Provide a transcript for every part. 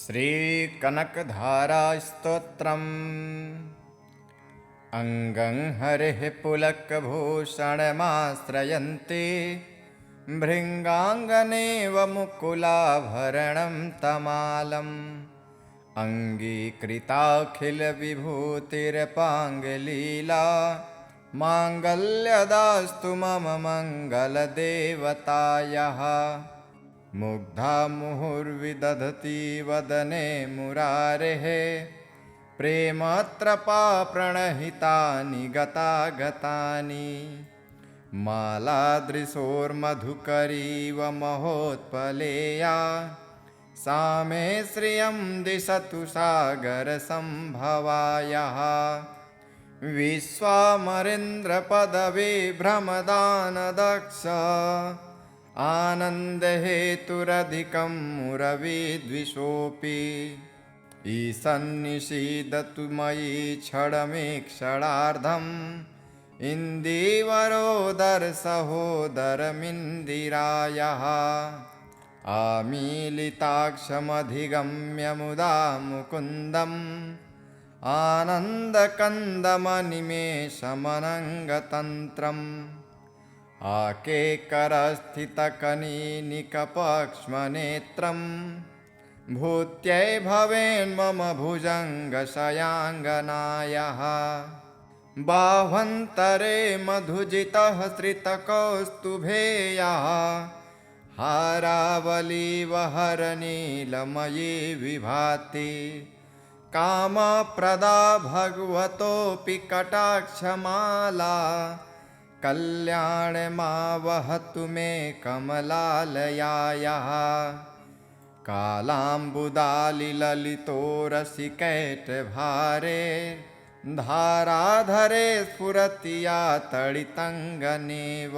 श्रीकनकधारास्तोत्रम् अङ्गं हरिः पुलकभूषणमाश्रयन्ति भृङ्गाङ्गनेव मुकुलाभरणं तमालम् अङ्गीकृताखिलविभूतिरपाङ्गलीला माङ्गल्यदास्तु मम मङ्गलदेवतायाः मुग्धा मुहुर्विदधति वदने मुरारेः प्रेमत्रपा प्रणहितानि गतागतानि मालादृशोर्मधुकरीव महोत्पलेया सा मे श्रियं दिशतु सागरसम्भवायाः विश्वामरेन्द्रपदवी भ्रमदानदक्ष आनन्दहेतुरधिकं मुरविद्विषोऽपि ईशन्निषीदतु मयि क्षणमेक्षणार्धम् इन्दीवरोदरसहोदरमिन्दिरायाः आमीलिताक्षमधिगम्य मुदा मुकुन्दम् आनन्दकन्दमनिमेषमनङ्गतन्त्रम् आकेकरस्थितकनीनिकपक्ष्मनेत्रम् भूत्यै भवेन्मम भुजङ्गशयाङ्गनायाः बाह्वन्तरे मधुजितः श्रितकौस्तुभेयः हारावलीवहरनीलमयी विभाति कामप्रदा भगवतोऽपि कटाक्षमाला कल्याणमावहतु मे कमलालयायाः कालाम्बुदालिललितोरसिकैटभारे धाराधरे स्फुरति या तडितङ्गनेव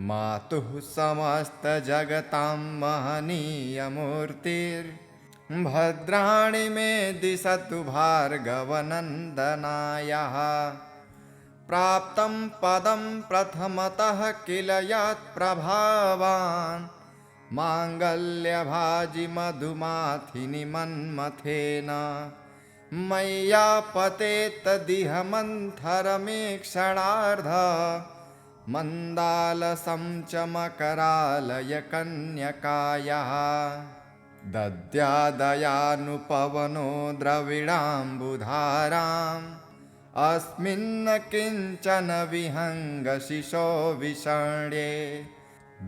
मातुः समस्तजगतां महनीयमूर्तिर्भद्राणि मे दिशतु भार्गवनन्दनायाः प्राप्तं पदं प्रथमतः किल यत्प्रभावान् माङ्गल्यभाजि मधुमाथिनि मन्मथेन मय्यापतेत्तदिह मन्थरमेक्षणार्ध मन्दालसं च मकरालयकन्यकायाः दद्यादयानुपवनो द्रविडाम्बुधाराम् अस्मिन् किञ्चन विहङ्गशिशो विषण्ये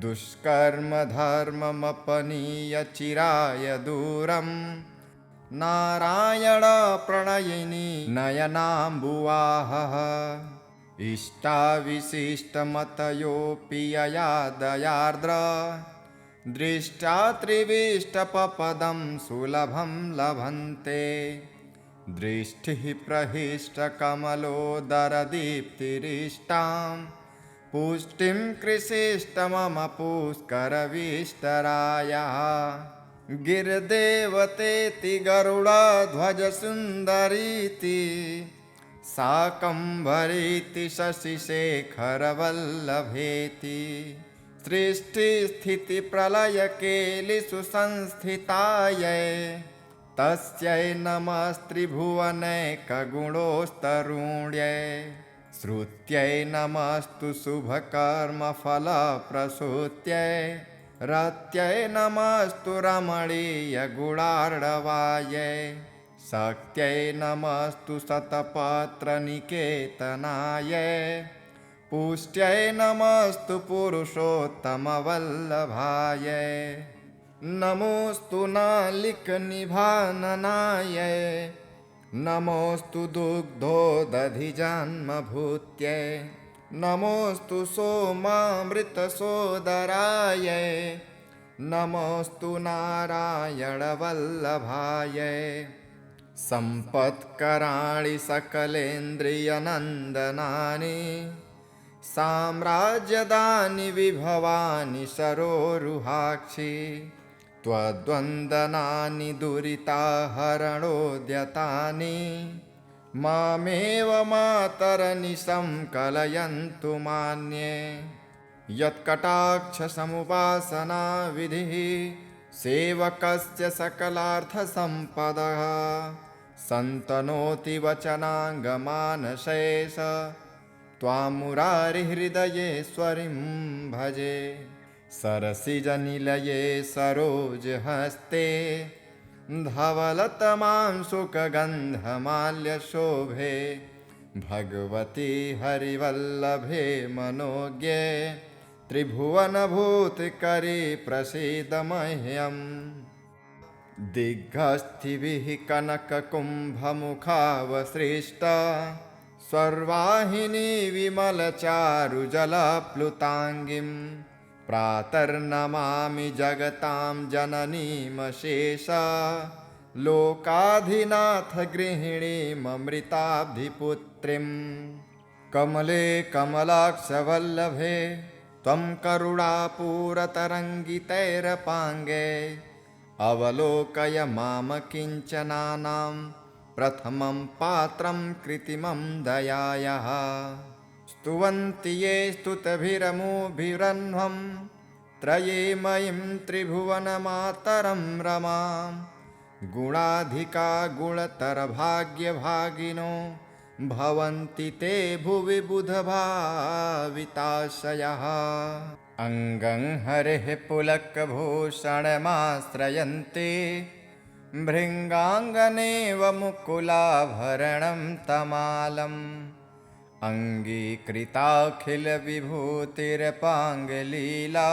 दुष्कर्म धर्ममपनीय चिराय दूरम् नारायण प्रणयिनी नयनाम्बुवाहः इष्टाविशिष्टमतयोऽपि यया दयार्द्र दृष्ट्या त्रिविष्टपपदं सुलभं लभन्ते दृष्टिः प्रहिष्टकमलोदरदीप्तिरिष्टां पुष्टिं कृषिष्ट मम पुष्करविष्टरायाः गिरिदेवतेति गरुडध्वजसुन्दरीति शाकम्भरीति शशिशेखरवल्लभेति सृष्टिस्थितिप्रलयकेलिषु संस्थितायै तस्यै नमस्त्रिभुवनैकगुणोस्तरुण्यै श्रुत्यै नमस्तु शुभकर्मफलप्रसूत्यै रत्यै नमस्तु रमणीयगुणार्णवायै शक्त्यै नमस्तु शतपत्रनिकेतनायै पुष्ट्यै नमस्तु पुरुषोत्तमवल्लभायै नमोस्तु नालिकनिभाननायै नमोस्तु दुग्धोदधिजन्मभूत्यै नमोस्तु सोमामृतसोदरायै नमोस्तु नारायणवल्लभायै सम्पत्कराणि सकलेन्द्रियनन्दनानि साम्राज्यदानि विभवानि सरोरुहाक्षि त्वद्वन्दनानि दुरिताहरणोद्यतानि मामेव मातरनिशं कलयन्तु मान्ये यत्कटाक्षसमुपासना विधिः सेवकस्य सकलार्थसम्पदः सन्तनोति वचनाङ्गमानशेष त्वां मुरारिहृदयेश्वरीं भजे। सरसिजनिलये सरोजहस्ते धवलतमां शुकगन्धमाल्यशोभे भगवती हरिवल्लभे मनोज्ञे त्रिभुवनभूतिकरी प्रसीद मह्यम्। दिग्गस्थिभिः कनककुम्भमुखावसृष्टा स्वर्वाहिनी विमलचारुजलप्लुताङ्गीं प्रातर्नमामि जगतां जननीमशेषा लोकाधिनाथ गृहिणीममृताब्धिपुत्रीम्। कमले कमलाक्षवल्लभे त्वं करुणापूरतरङ्गितैरपाङ्गे अवलोकय माम किञ्चनानां प्रथमं पात्रं कृत्रिमं दयायाः। स्तुवन्ति ये स्तुतिभिरमुभिरह्वं त्रयीमयीं त्रिभुवनमातरं रमां। गुणाधिका गुणतरभाग्यभागिनो भवन्ति ते भुवि बुधभाविताशयः। अङ्गं हरेः पुलकभूषणमाश्रयन्ति भृङ्गाङ्गनेव मुकुलाभरणं तमालम्। अङ्गीकृताखिलविभूतिरपाङ्गलीला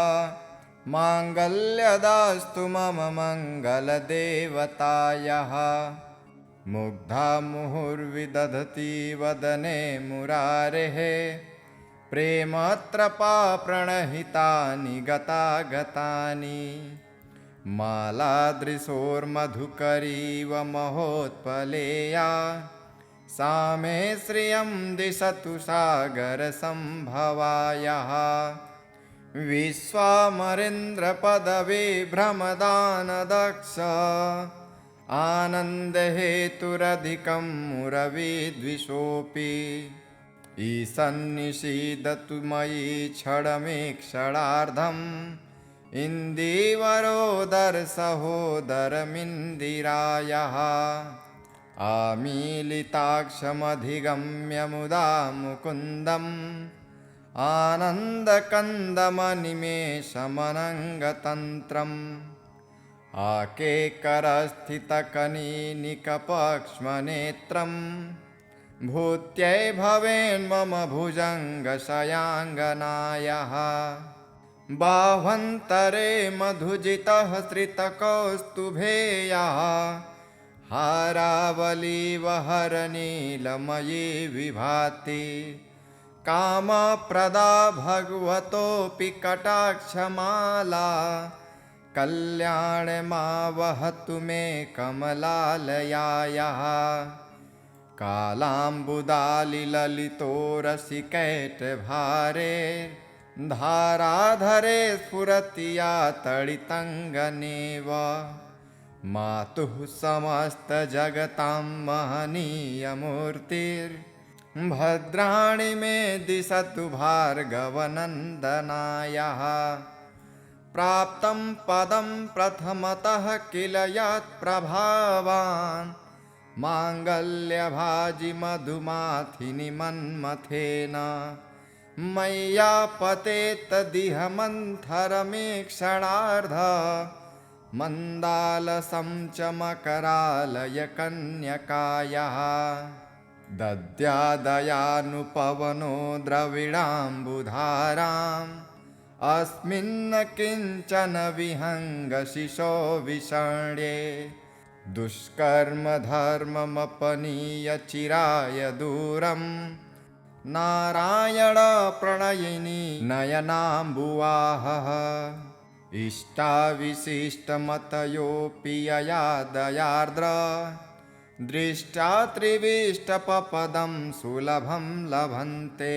माङ्गल्यदास्तु मम मङ्गलदेवतायाः। मुग्धा मुहुर्विदधति वदने मुरारेः प्रेमत्रपा प्रणहितानि गतागतानि। मालादृशोर्मधुकरीव महोत्पलेया सा मे श्रियं दिशतु सागरसम्भवायाः। विश्वामरेन्द्रपदविभ्रमदानदक्ष आनन्दहेतुरधिकं मुरविद्विषोऽपि। ईशन्निषीदतु मयि क्षणमीक्षणार्धम् इन्दीवरोदरसहोदरमिन्दिरायाः। आमीलिताक्षमधिगम्य मुदा मुकुन्दम् आनन्दकन्दमनिमेषमनङ्गतन्त्रम्। आकेकरस्थितकनीनिकपक्ष्मनेत्रं भूत्यै भवेन्मम भुजङ्गशयाङ्गनायाः। बाह्वन्तरे मधुजितः श्रितकौस्तुभेयः हारावलीवहरनीलमयी विभाति। कामप्रदा भगवतोऽपि कटाक्षमाला कल्याणमावहतु मे कमलालयायाः। कालाम्बुदालिललितो रसिकैटभारे धाराधरे स्फुरति या तडितङ्गनेव। मातुः समस्तजगतां महनीयमूर्तिर्भद्राणि मे दिशतु भार्गवनन्दनायाः। प्राप्तं पदं प्रथमतः किल यत्प्रभावान् माङ्गल्यभाजि मधुमाथिनि मन्मथेन। मय्यापतेत्तदिह मन्थरमीक्षणार्ध मन्दालसं च मकरालय कन्यकायाः। दद्यादयानुपवनो द्रविडाम्बुधाराम् अस्मिन् किञ्चन विहङ्गशिशो विषण्ये। दुष्कर्मधर्ममपनीय चिराय दूरम् नारायण प्रणयिनी नयनाम्बुवाहः। इष्टाविशिष्टमतयोऽपि यया दयार्द्र दृष्ट्या त्रिविष्टपपदं सुलभं लभन्ते।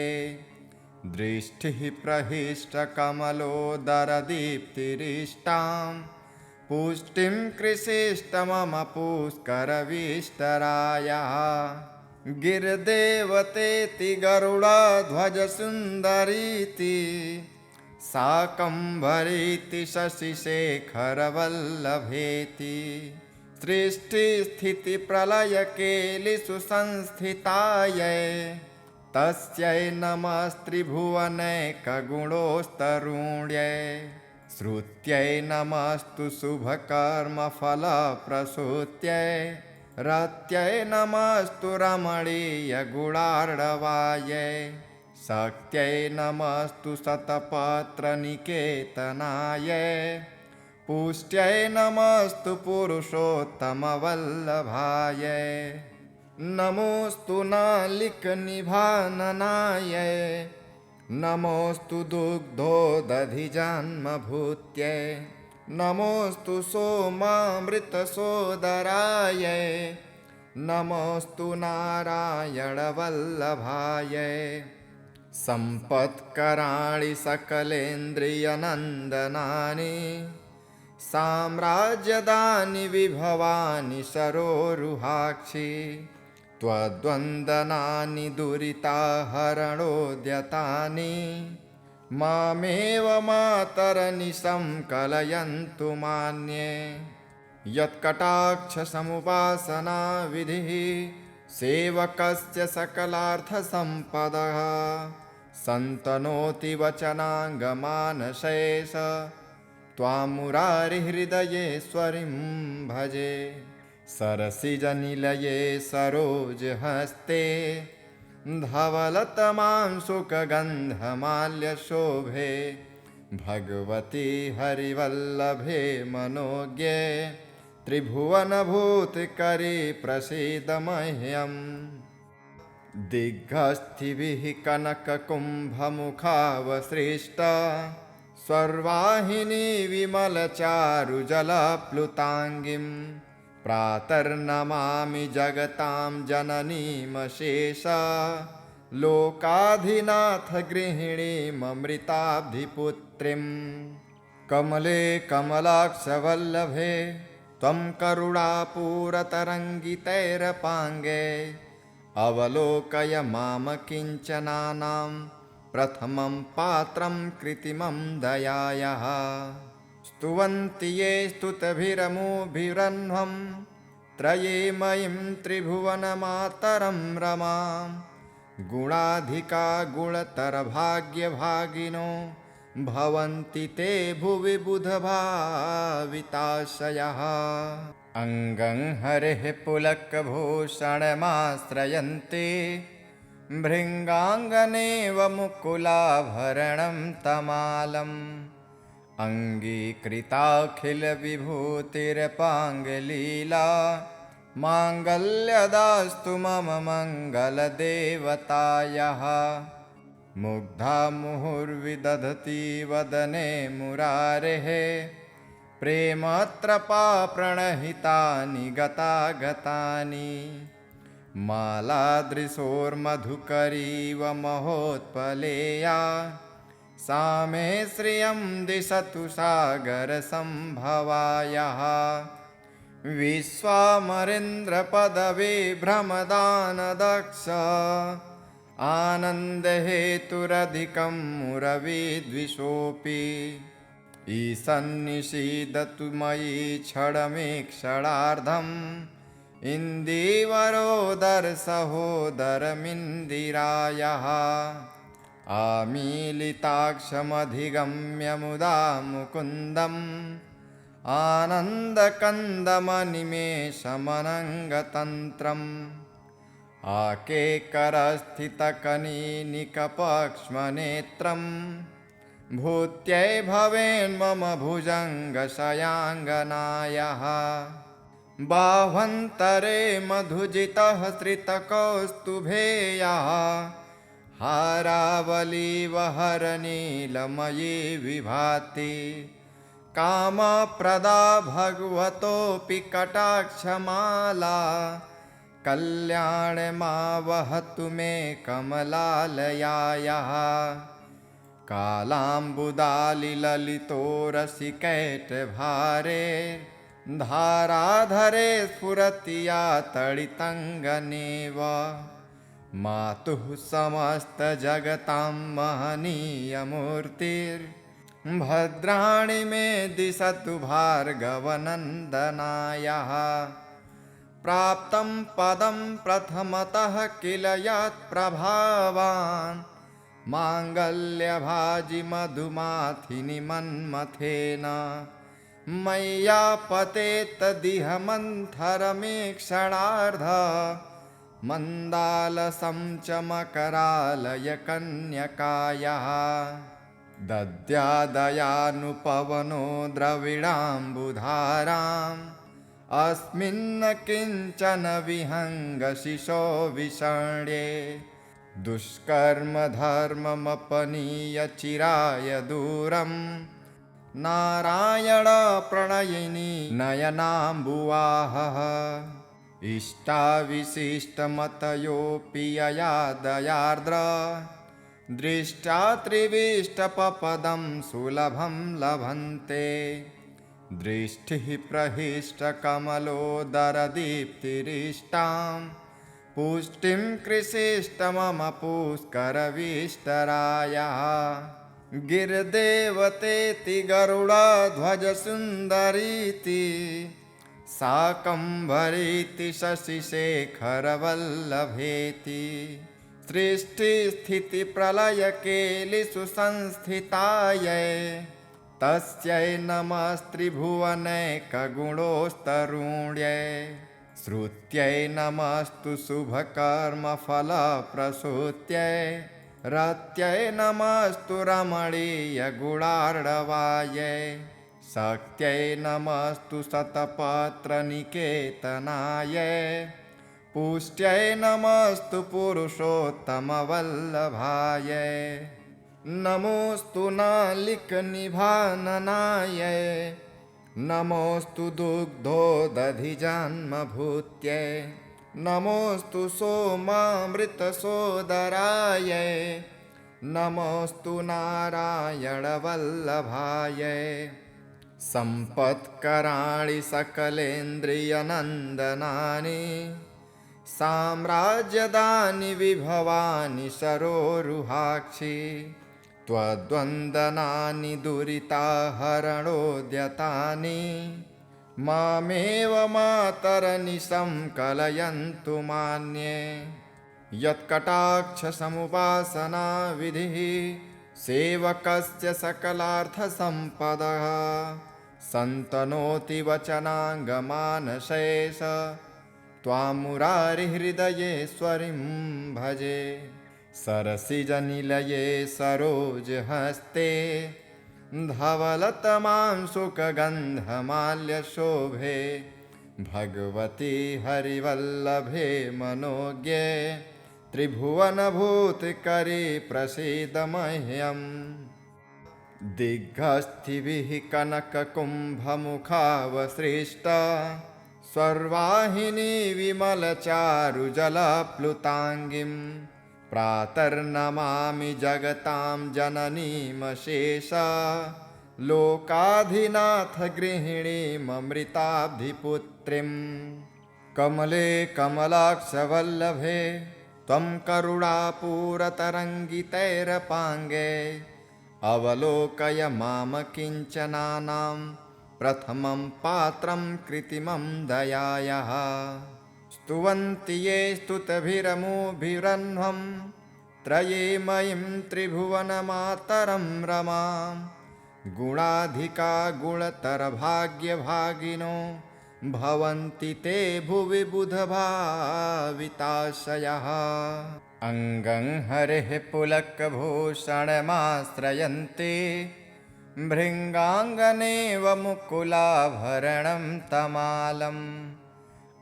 दृष्टिः प्रहिष्टकमलोदरदीप्तिरिष्टां पुष्टिं कृषिष्ट मम पुष्करविष्टरायाः। गिरिदेवतेति गरुडध्वजसुन्दरीति शाकम्भरीति शशिशेखरवल्लभेति सृष्टिस्थितिप्रलयकेलिषु संस्थितायै तस्यै नमस्त्रिभुवनैकगुणोस्तरुण्यै श्रुत्यै नमस्तु शुभकर्मफलप्रसूत्यै रत्यै नमस्तु रमणीयगुणार्णवायै शक्त्यै नमस्तु शतपत्रनिकेतनायै पुष्ट्यै नमस्तु पुरुषोत्तमवल्लभायै नमोऽस्तु नालिकनिभाननायै नमोऽस्तु दुग्धोदधिजन्मभूत्यै नमोऽस्तु सोमामृतसोदरायै नमोऽस्तु नारायणवल्लभायै सम्पत्कराणि सकलेन्द्रियनन्दनानि साम्राज्यदानि विभवानि सरोरुहाक्षि त्वद्वन्दनानि दुरिताहरणोद्यतानि मामेव मातरनिशं कलयन्तु मान्ये यत्कटाक्षसमुपासनाविधिः सेवकस्य सकलार्थसम्पदः सन्तनोति वचनाङ्गमानशेष त्वां मुरारिहृदयेश्वरीं भजे सरसिजनिलये सरोजहस्ते धवलतमां सुखगन्धमाल्यशोभे भगवती हरिवल्लभे मनोज्ञे त्रिभुवनभूतकरे प्रसीद मह्यम् दिग्गस्थिभिः कनककुम्भमुखावसृष्टा स्वर्वाहिनी विमलचारुजलप्लुताङ्गीं प्रातर्नमामि जगतां जननीमशेष लोकाधिनाथ गृहिणीममृताब्धिपुत्रीं कमले कमलाक्षवल्लभे त्वं करुणापूरतरङ्गितैरपाङ्गे अवलोकय माम किञ्चनानां प्रथमं पात्रं कृत्रिमं दयायाः स्तुवन्ति ये स्तुतिभिरमुभिरह्वं त्रयीमयीं त्रिभुवनमातरं रमां गुणाधिका गुणतरभाग्यभागिनो भवन्ति ते भुवि बुधभाविताशयः अङ्गं हरेः पुलकभूषणमाश्रयन्ते भृङ्गाङ्गनेव मुकुलाभरणं तमालम् अङ्गीकृताखिलविभूतिरपाङ्गलीला माङ्गल्यदास्तु मम मङ्गलदेवतायाः मुग्धा मुहुर्विदधति वदने मुरारेः प्रेमत्रपा प्रणहितानि गतागतानि मालादृशोर्मधुकरीव महोत्पलेया सा मे श्रियं दिशतु सागरसम्भवायाः विश्वामरेन्द्रपदविभ्रमदानदक्ष आनन्दहेतुरधिकं मुरविद्विषोऽपि ईशन्निषीदतु मयि क्षणमेक्षणार्धम् इन्दीवरोदरसहोदरमिन्दिरायाः आमीलिताक्षमधिगम्य मुदा मुकुन्दम् आनन्दकन्दमनिमेषमनङ्गतन्त्रम् आकेकरस्थितकनीनिकपक्ष्मनेत्रम् भूत्यै भवेन्मम भुजङ्गशयाङ्गनायाः बाह्वन्तरे मधुजितः श्रितकौस्तुभेयः हारावलीवहरनीलमयी विभाति कामप्रदा भगवतोऽपि कटाक्षमाला कल्याणमावहतु मे कमलालयायाः कालाम्बुदालिललितो रसिकैटभारे धाराधरे स्फुरति या तडितङ्गनेव मातुः समस्तजगतां महनीयमूर्तिर् भद्राणि मे दिशतु भार्गवनन्दनायः प्राप्तं पदं प्रथमतः किल यत्प्रभावान् माङ्गल्यभाजि मधुमाथिनि मन्मथेन मय्यापतेत्तदिह मन्थरमीक्षणार्ध मन्दालसं च मकरालय कन्यकायाः दद्यादयानुपवनो द्रविडाम्बुधाराम् अस्मिन्न किञ्चन विहङ्गशिशो विषण्ये दुष्कर्म धर्ममपनीय चिराय दूरम् नारायण प्रणयिनी नयनाम्बुवाहः इष्टाविशिष्टमतयोऽपि यया दयार्द्र दृष्ट्या त्रिविष्टपपदं सुलभं लभन्ते दृष्टिः प्रहिष्टकमलोदरदीप्तिरिष्टां पुष्टिं कृषिष्टमम पुष्करविष्टरायः गिर्देवतेति गरुडध्वजसुन्दरीति शाकम्भरीति शशिशेखरवल्लभेति सृष्टिस्थितिप्रलयकेलिषु संस्थितायै तस्यै नमस्त्रिभुवनैकगुणोस्तरुण्यै श्रुत्यै नमस्तु शुभकर्मफलप्रसूत्यै रत्यै नमस्तु रमणीयगुणार्णवायै शक्त्यै नमस्तु शतपत्रनिकेतनायै पुष्ट्यै नमस्तु पुरुषोत्तमवल्लभायै नमोऽस्तु नालिकनिभाननायै नमोऽस्तु दुग्धोदधिजन्मभूत्यै नमोऽस्तु सोमामृतसोदरायै नमोऽस्तु नारायणवल्लभायै सम्पत्कराणि सकलेन्द्रियनन्दनानि साम्राज्यदानि विभवानि सरोरुहाक्षि त्वद्वन्दनानि दुरिताहरणोद्यतानि मामेव मातरनिशं कलयन्तु मान्ये यत्कटाक्षसमुपासना विधिः सेवकस्य सकलार्थसम्पदः सन्तनोति वचनाङ्गमानशेष त्वां मुरारिहृदयेश्वरीं भजे सरसिजनिलये सरोजहस्ते धवलतमां सुखगन्धमाल्यशोभे भगवती हरिवल्लभे मनोज्ञे त्रिभुवनभूतकरे प्रसीद मह्यम् दिग्गस्थिभिः कनककुम्भमुखावसृष्टा स्वर्वाहिनी विमलचारुजलप्लुताङ्गीं प्रातर्नमामि जगतां जननीमशेष लोकाधिनाथ गृहिणीममृताब्धिपुत्रीं कमले कमलाक्षवल्लभे त्वं करुणापूरतरङ्गितैरपाङ्गे अवलोकय माम किञ्चनानां प्रथमं पात्रं कृत्रिमं दयायाः स्तुवन्ति ये स्तुतिभिरमुभिरह्वं त्रयीमयीं त्रिभुवनमातरं रमां गुणाधिका गुणतरभाग्यभागिनो भवन्ति ते भुवि बुधभाविताशयः अङ्गं हरेः पुलकभूषणमाश्रयन्ति भृङ्गाङ्गनेव मुकुलाभरणं तमालम्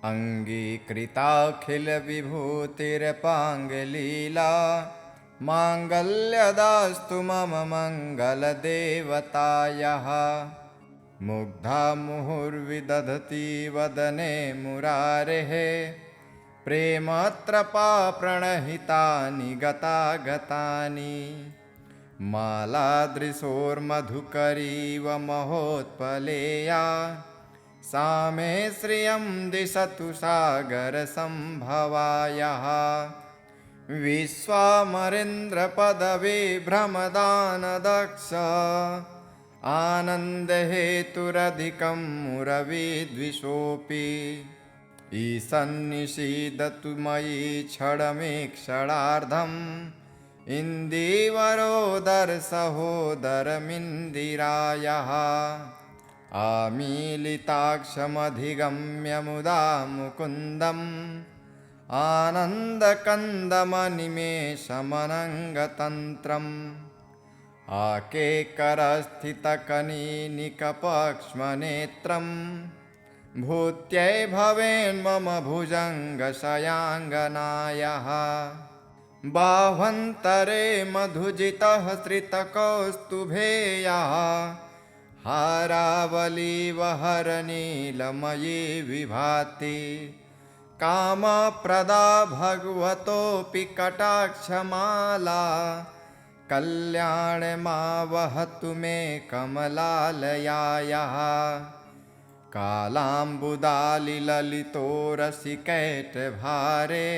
अङ्गीकृताखिलविभूतिरपाङ्गलीला माङ्गल्यदास्तु मम मङ्गलदेवतायाः मुग्धा मुहुर्विदधति वदने मुरारेः प्रेमत्रपा प्रणहितानि गतागतानि मालादृशोर्मधुकरीव महोत्पलेया सा मे श्रियं दिशतु सागरसम्भवायाः विश्वामरेन्द्रपदवी भ्रमदानदक्ष आनन्दहेतुरधिकं मुरविद्विषोऽपि ईशन्निषीदतु मयि क्षणमेक्षणार्धम् इन्दीवरोदरसहोदरमिन्दिरायाः आमीलिताक्षमधिगम्य मुदा मुकुन्दम् आनन्दकन्दमनिमेषमनङ्गतन्त्रम् आकेकरस्थितकनीनिकपक्ष्मनेत्रम् भूत्यै भवेन्मम भुजङ्गशयाङ्गनायाः बाह्वन्तरे मधुजितः श्रितकौस्तुभेयाः हारावलीवहरनीलमयी विभाति कामप्रदा भगवतोऽपि कटाक्षमाला कल्याणमावहतु मे कमलालयायाः कालाम्बुदालिललितोरसिकैटभारे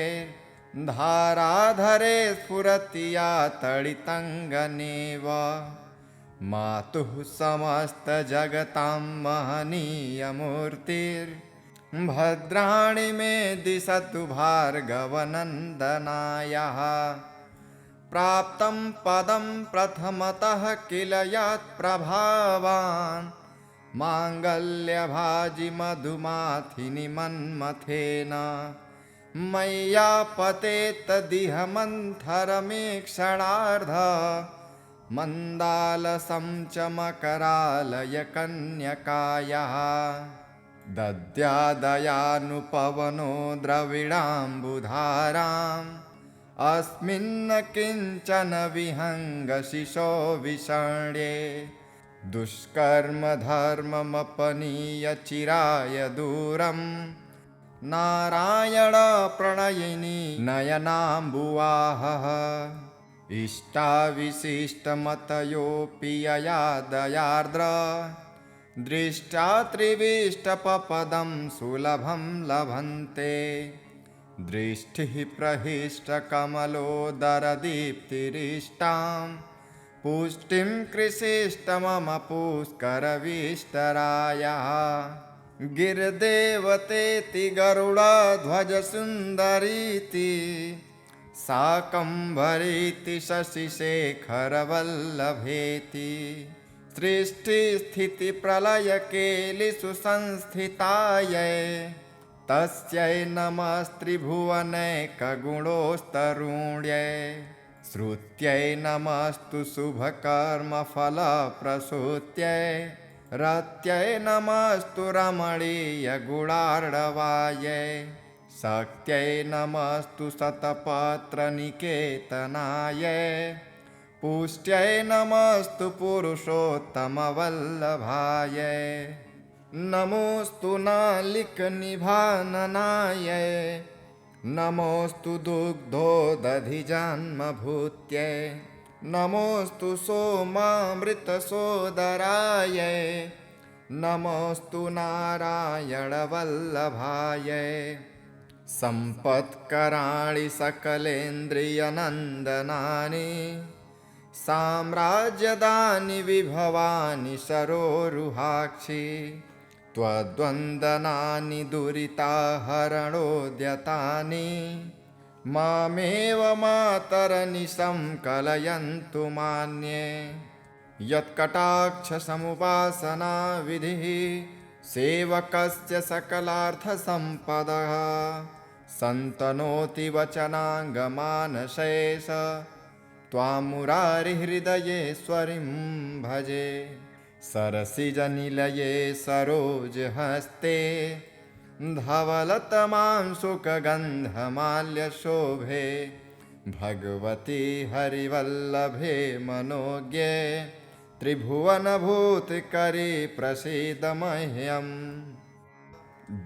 धाराधरे स्फुरति या तडितङ्गनेव मातुः समस्तजगतां महनीयमूर्तिर्भद्राणि मे दिशतु भार्गवनन्दनायाः प्राप्तं पदं प्रथमतः किल यत्प्रभावान् माङ्गल्यभाजि मधुमाथिनि मन्मथेन मय्यापतेत्तदिह मन्थरमेक्षणार्ध मन्दालसं च मकरालयकन्यकायाः दद्यादयानुपवनो द्रविडाम्बुधाराम् अस्मिन् किञ्चन विहङ्गशिशो विषण्ये दुष्कर्म धर्ममपनीय चिराय दूरम् नारायण प्रणयिनी नयनाम्बुवाहः इष्टाविशिष्टमतयोऽपि यया दयार्द्र दृष्ट्या त्रिविष्टपपदं सुलभं लभन्ते दृष्टिः प्रहिष्टकमलोदरदीप्तिरिष्टां पुष्टिं कृषिष्टमम पुष्करविष्टरायाः गिरिदेवतेति गरुडध्वजसुन्दरीति शाकम्भरीति शशिशेखरवल्लभेति सृष्टिस्थितिप्रलयकेलिषु संस्थितायै तस्यै नमस्त्रिभुवनैकगुणोस्तरुण्यै श्रुत्यै नमस्तु शुभकर्मफलप्रसूत्यै रत्यै नमस्तु रमणीयगुणार्णवायै शक्त्यै नमस्तु शतपत्रनिकेतनायै पुष्ट्यै नमस्तु पुरुषोत्तमवल्लभायै नमोस्तु नालिकनिभाननायै नमोस्तु दुग्धोदधिजन्मभूत्यै नमोस्तु सोमामृतसोदरायै नमोस्तु नारायणवल्लभायै सम्पत्कराणि सकलेन्द्रियनन्दनानि साम्राज्यदानि विभवानि सरोरुहाक्षि त्वद्वन्दनानि दुरिताहरणोद्यतानि मामेव मातरनिशं कलयन्तु मान्ये यत्कटाक्षसमुपासना विधिः सेवकस्य सकलार्थसम्पदः सन्तनोति वचनाङ्गमानशेष त्वां मुरारिहृदयेश्वरीं भजे सरसिजनिलये सरोजहस्ते धवलतमां सुखगन्धमाल्यशोभे भगवती हरिवल्लभे मनोज्ञे त्रिभुवनभूतकरी प्रसीद मह्यम्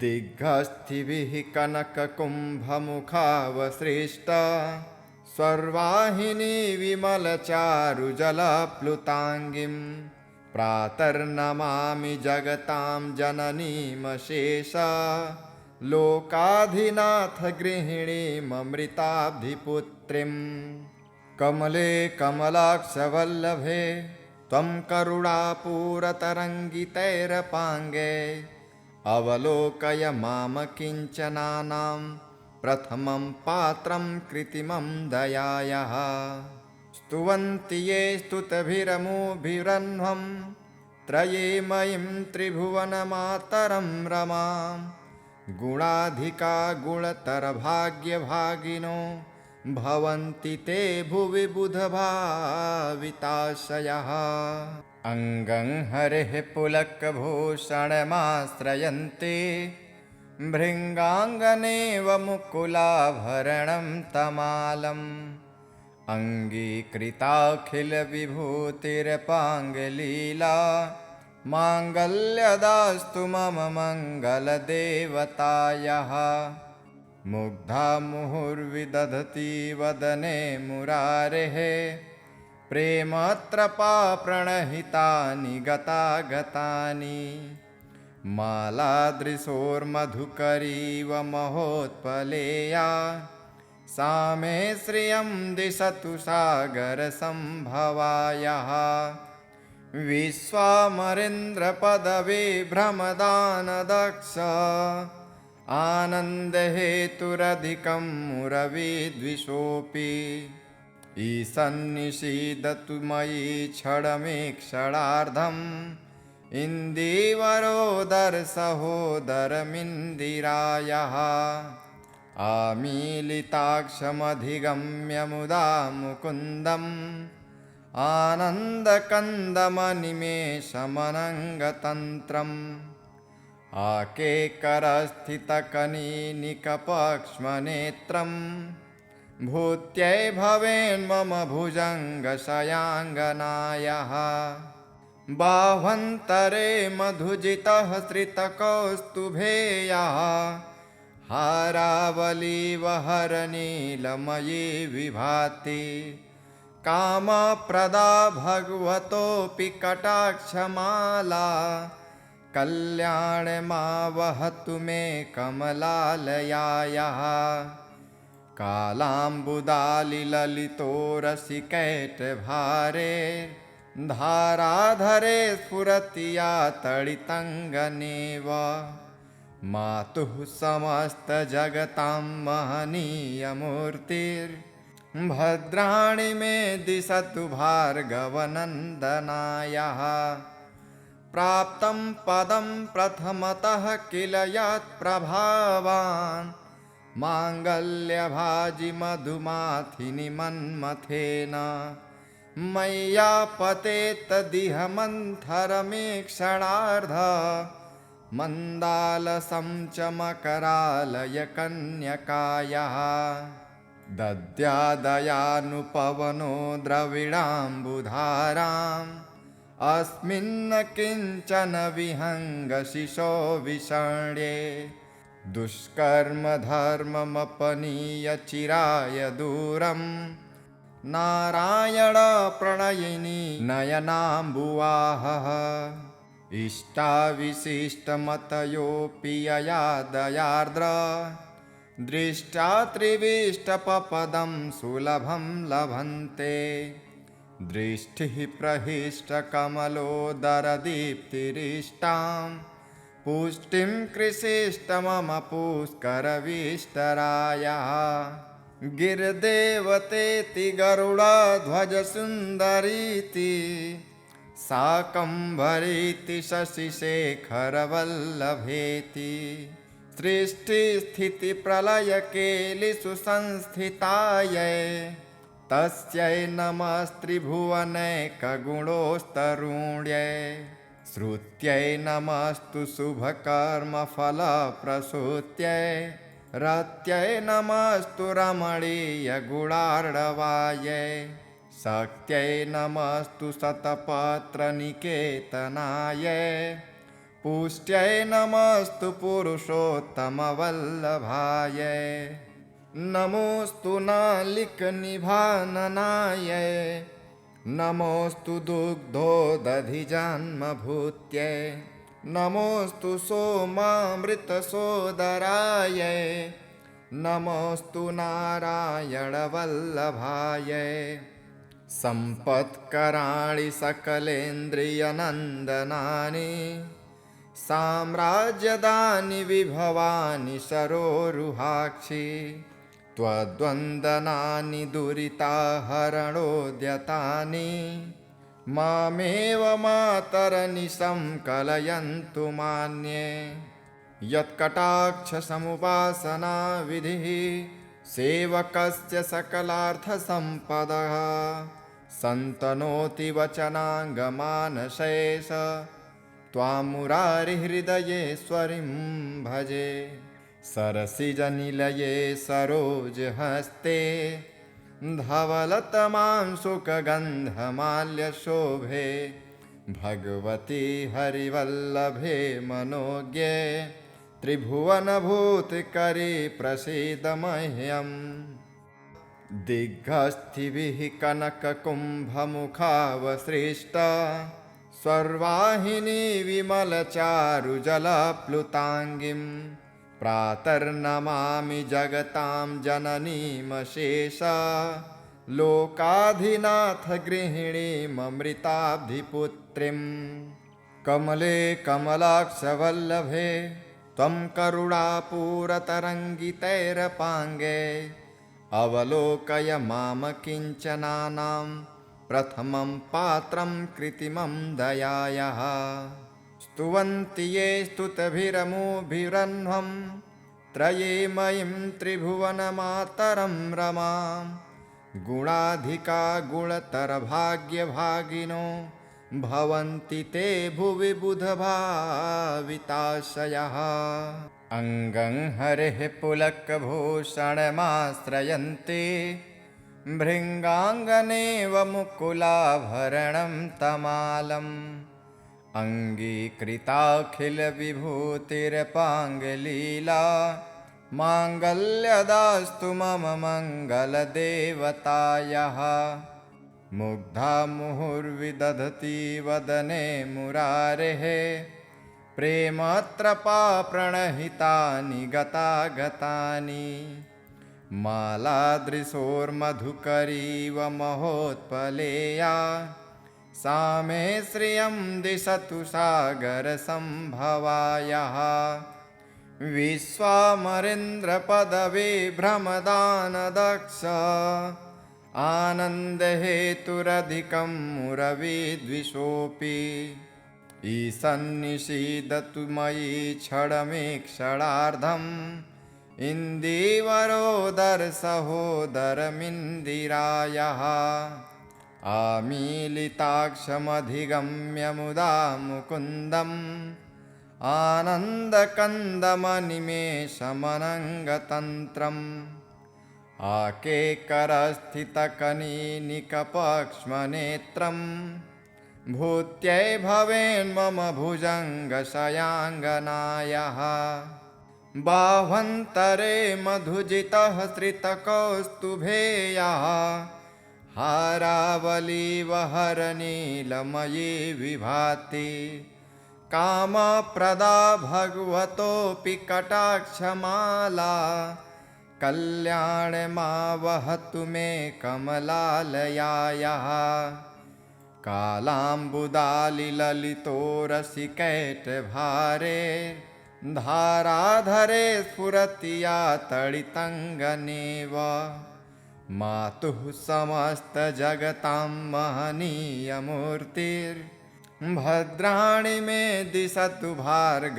दिग्गस्थिभिः कनककुम्भमुखावसृष्टा स्वर्वाहिनी विमलचारुजलप्लुताङ्गीं प्रातर्नमामि जगतां जननीमशेष लोकाधिनाथ गृहिणीममृताब्धिपुत्रीं कमले कमलाक्षवल्लभे त्वं करुणापूरतरङ्गितैरपाङ्गे अवलोकय माम किञ्चनानां प्रथमं पात्रं कृत्रिमं दयायाः। स्तुवन्ति ये स्तुतिभिरमुभिरह्वं त्रयीमयीं त्रिभुवनमातरं रमां। गुणाधिका गुणतरभाग्यभागिनो भवन्ति ते भुवि बुधभाविताशयः। अङ्गं हरेः पुलकभूषणमाश्रयन्ति भृङ्गाङ्गनेव मुकुलाभरणं तमालम्। अङ्गीकृताखिलविभूतिरपाङ्गलीला माङ्गल्यदास्तु मम मङ्गलदेवतायाः। मुग्धा मुहुर्विदधति वदने मुरारेः प्रेमत्रपा प्रणहितानि गतागतानि। मालादृशोर्मधुकरीव महोत्पलेया सा मे श्रियं दिशतु सागरसम्भवायाः। विश्वामरेन्द्रपदविभ्रमदानदक्ष आनन्दहेतुरधिकं मुरविद्विषोऽपि। ईशन्निषीदतु मयि क्षणमीक्षणार्धम् इन्दीवरोदरसहोदरमिन्दिरायाः। आमीलिताक्षमधिगम्य मुदा मुकुन्दम् आनन्दकन्दमनिमेषमनङ्गतन्त्रम्। आकेकरस्थितकनीनिकपक्ष्मनेत्रं भूत्यै भवेन्मम भुजङ्गशयाङ्गनायाः। बाह्वन्तरे मधुजितः श्रितकौस्तुभेयः हारावलीवहरनीलमयी विभाति। कामप्रदा भगवतोऽपि कटाक्षमाला कल्याणमावहतु मे कमलालयायाः। कालाम्बुदालिललितो रसिकैटभारे धाराधरे स्फुरति या तडितङ्गनेव। मातुः समस्तजगतां महनीयमूर्तिर्भद्राणि मे दिशतु भार्गवनन्दनायाः। प्राप्तं पदं प्रथमतः किल यत्प्रभावान् माङ्गल्यभाजि मधुमाथिनि मन्मथेन। मय्यापतेत्तदिह मन्थरमीक्षणार्ध मन्दालसं च मकरालयकन्यकायाः। दद्यादयानुपवनो द्रविडाम्बुधाराम् अस्मिन् किञ्चन विहङ्गशिशो विषण्ये। दुष्कर्मधर्ममपनीय चिराय दूरम् नारायणप्रणयिनी नयनाम्बुवाहः। इष्टाविशिष्टमतयोऽपि यया दयार्द्र दृष्ट्या त्रिविष्टपपदं सुलभं लभन्ते। दृष्टिः प्रहिष्टकमलोदरदीप्तिरिष्टां पुष्टिं कृषिष्ट मम पुष्करविष्टरायाः। गिरिदेवतेति गरुडध्वजसुन्दरीति शाकम्भरीति शशिशेखरवल्लभेति। सृष्टिस्थितिप्रलयकेलिषु संस्थितायै तस्यै नमस्त्रिभुवनैकगुणोस्तरुण्यै। श्रुत्यै नमस्तु शुभकर्मफलप्रसूत्यै रत्यै नमस्तु रमणीयगुणार्णवायै। शक्त्यै नमस्तु शतपत्रनिकेतनायै पुष्ट्यै नमस्तु पुरुषोत्तमवल्लभायै। नमोऽस्तु नालिकनिभाननायै नमोऽस्तु दुग्धोदधिजन्मभूत्यै। नमोऽस्तु सोमामृतसोदरायै नमोऽस्तु नारायणवल्लभायै। सम्पत्कराणि सकलेन्द्रियनन्दनानि साम्राज्यदानि विभवानि सरोरुहाक्षि त्वद्वन्दनानि दुरिताहरणोद्यतानि मामेव मातरनिशं कलयन्तु मान्ये यत्कटाक्षसमुपासना विधिः सेवकस्य सकलार्थसम्पदः सन्तनोति वचनाङ्गमानशेष त्वां मुरारिहृदयेश्वरीं भजे सरसिजनिलये सरोजहस्ते धवलतमां सुखगन्धमाल्यशोभे भगवती हरिवल्लभे मनोज्ञे त्रिभुवनभूतिकरी प्रसीद मह्यम् दिग्गस्थिभिः कनककुम्भमुखावसृष्टा स्वर्वाहिनी विमलचारुजलप्लुताङ्गीं प्रातर्नमामि जगतां जननीमशेष लोकाधिनाथ गृहिणीममृताब्धिपुत्रीं कमले कमलाक्षवल्लभे त्वं करुणापूरतरङ्गितैरपाङ्गे अवलोकय माम किञ्चनानां प्रथमं पात्रं कृत्रिमं दयायाः स्तुवन्ति ये स्तुतिभिरमुभिरह्वं त्रयीमयीं त्रिभुवनमातरं रमां गुणाधिका गुणतरभाग्यभागिनो भवन्ति ते भुवि बुधभाविताशयः अङ्गं हरेः पुलकभूषणमाश्रयन्ति भृङ्गाङ्गनेव मुकुलाभरणं तमालम् अङ्गीकृताखिलविभूतिरपाङ्गलीला माङ्गल्यदास्तु मम मङ्गलदेवतायाः मुग्धा मुहुर्विदधति वदने मुरारेः प्रेमत्रपा प्रणहितानि गतागतानि मालादृशोर्मधुकरीव महोत्पलेया सा मे श्रियं दिशतु सागरसम्भवायाः विश्वामरेन्द्रपदवी भ्रमदानदक्ष आनन्दहेतुरधिकं मुरविद्विषोऽपि ईशन्निषीदतु मयि क्षणमेक्षणार्धम् इन्दीवरोदरसहोदरमिन्दिरायाः आमीलिताक्षमधिगम्य मुदा मुकुन्दम् आनन्दकन्दमनिमेषमनङ्गतन्त्रम् आकेकरस्थितकनीनिकपक्ष्मनेत्रं भूत्यै भवेन्मम भुजङ्गशयाङ्गनायाः बाह्वन्तरे मधुजितः श्रितकौस्तुभेयः हारावलीवहरनीलमयी विभाति कामप्रदा भगवतोऽपि कटाक्षमाला कल्याणमावहतु मे कमलालयायाः कालाम्बुदालिललितो रसिकैटभारे धाराधरे स्फुरति या तडितङ्गनेव मातुः समस्तजगतां महनीयमूर्तिर्भद्राणि मे दिशतु भार्गवनन्दनायाः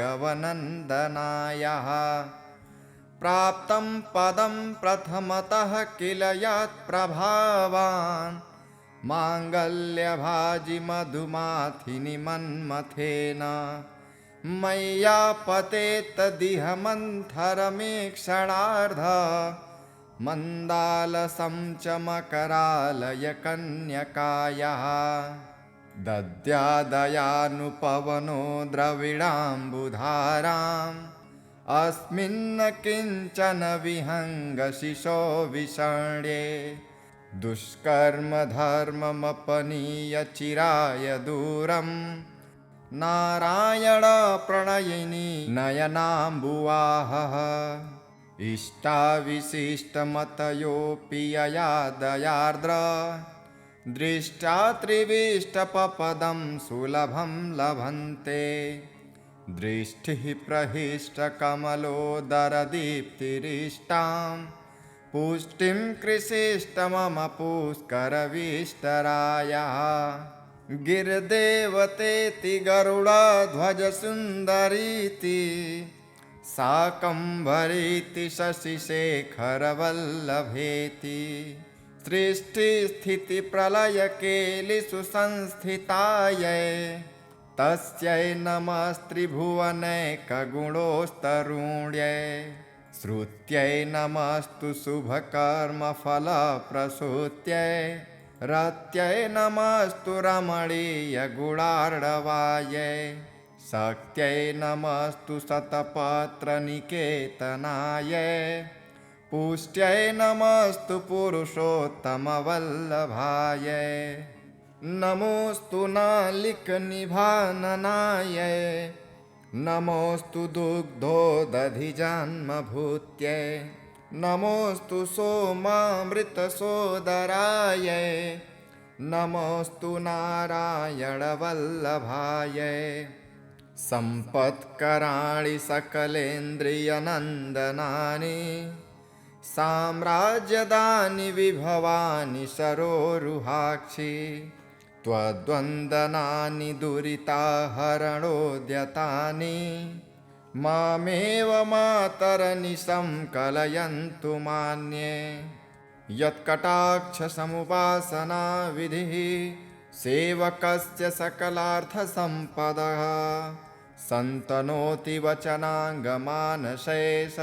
प्राप्तं पदं प्रथमतः किल यत्प्रभावान् माङ्गल्यभाजि मधुमाथिनि मन्मथेन मय्यापतेत्तदिह मन्थरमेक्षणार्ध मन्दालसं च मकरालय कन्यकायाः दद्यादयानुपवनो द्रविडाम्बुधाराम् अस्मिन् किञ्चन विहङ्गशिशो विषण्ये दुष्कर्म धर्ममपनीय चिराय दूरं नारायण प्रणयिनी नयनाम्बुवाहः इष्टाविशिष्टमतयोऽपि यया दयार्द्र दृष्ट्या त्रिविष्टपपदं सुलभं लभन्ते दृष्टिः प्रहिष्टकमलोदरदीप्तिरिष्टां पुष्टिं कृषिष्ट मम पुष्करविष्टरायः गिर्देवतेति गरुडध्वजसुन्दरीति शाकम्भरीति शशिशेखरवल्लभेति सृष्टिस्थितिप्रलयकेलिषु संस्थितायै तस्यै नमस्त्रिभुवनैकगुणोस्तरुण्यै श्रुत्यै नमस्तु शुभकर्मफलप्रसूत्यै रत्यै नमस्तु रमणीयगुणार्णवायै शक्त्यै नमस्तु शतपत्रनिकेतनायै पुष्ट्यै नमस्तु पुरुषोत्तमवल्लभायै नमोऽस्तु नालिकनिभाननायै नमोऽस्तु दुग्धोदधिजन्मभूत्यै नमोऽस्तु सोमामृतसोदरायै नमोऽस्तु नारायणवल्लभायै सम्पत्कराणि सकलेन्द्रियनन्दनानि साम्राज्यदानि विभवानि सरोरुहाक्षि त्वद्वन्दनानि दुरिताहरणोद्यतानि मामेव मातरनिशं कलयन्तु मान्ये यत्कटाक्षसमुपासना विधिः सेवकस्य सकलार्थसम्पदः सन्तनोति वचनाङ्गमानशेष